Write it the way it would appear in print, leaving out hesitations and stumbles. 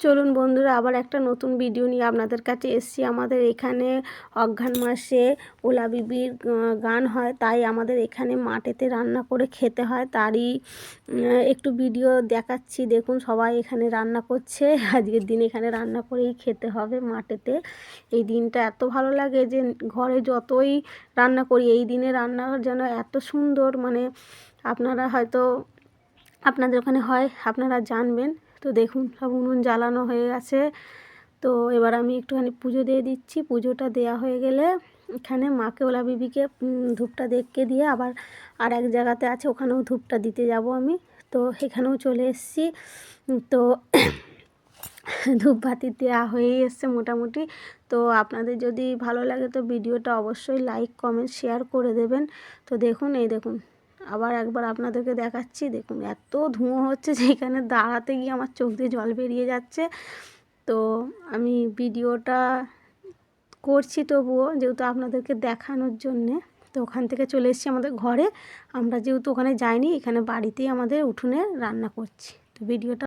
চলুন বন্ধুরা, আবার একটা নতুন ভিডিও নিয়ে আপনাদের কাছে এসেছি। আমাদের এখানে অঘ্রাণ মাসে ওলা বিবির গান হয়, তাই আমাদের এখানে মাঠেতে রান্না করে খেতে হয়। তারই একটু ভিডিও দেখাচ্ছি। দেখুন, সবাই এখানে রান্না করছে। আজকের দিন এখানে রান্না করেই খেতে হবে মাঠেতে। এই দিনটা এত ভালো লাগে যে ঘরে যতই রান্না করি, এই দিনে রান্না যেন এত সুন্দর, মানে আপনারা হয়তো আপনাদের ওখানে হয়, আপনারা জানবেন। তো দেখুন, সব উনুন জ্বালানো হয়ে গেছে। তো এবার আমি একটুখানি পুজো দিয়ে দিচ্ছি। পুজোটা দেওয়া হয়ে গেলে এখানে মাকে ওলা বিবিকে ধূপটা দেখকে দিয়ে আবার আর এক জায়গাতে আছে, ওখানেও ধূপটা দিতে যাব আমি। তো এখানেও চলে এসেছি। তো ধূপবাতি দেওয়া হয়েই এসছে মোটামুটি। তো আপনাদের যদি ভালো লাগে তো ভিডিওটা অবশ্যই লাইক কমেন্ট শেয়ার করে দেবেন। তো দেখুন, এই দেখুন, আবার একবার আপনাদেরকে দেখাচ্ছি। দেখুন, এত ধোঁয়া হচ্ছে যে এখানে দাঁড়াতে গিয়ে আমার চোখ দিয়ে জল বেরিয়ে যাচ্ছে। তো আমি ভিডিওটা করছি তবুও, যেহেতু আপনাদেরকে দেখানোর জন্যে। তো ওখান থেকে চলে এসেছি আমাদের ঘরে। আমরা যেহেতু ওখানে যাইনি, এখানে বাড়িতেই আমাদের উঠোনে রান্না করছি। তো ভিডিওটা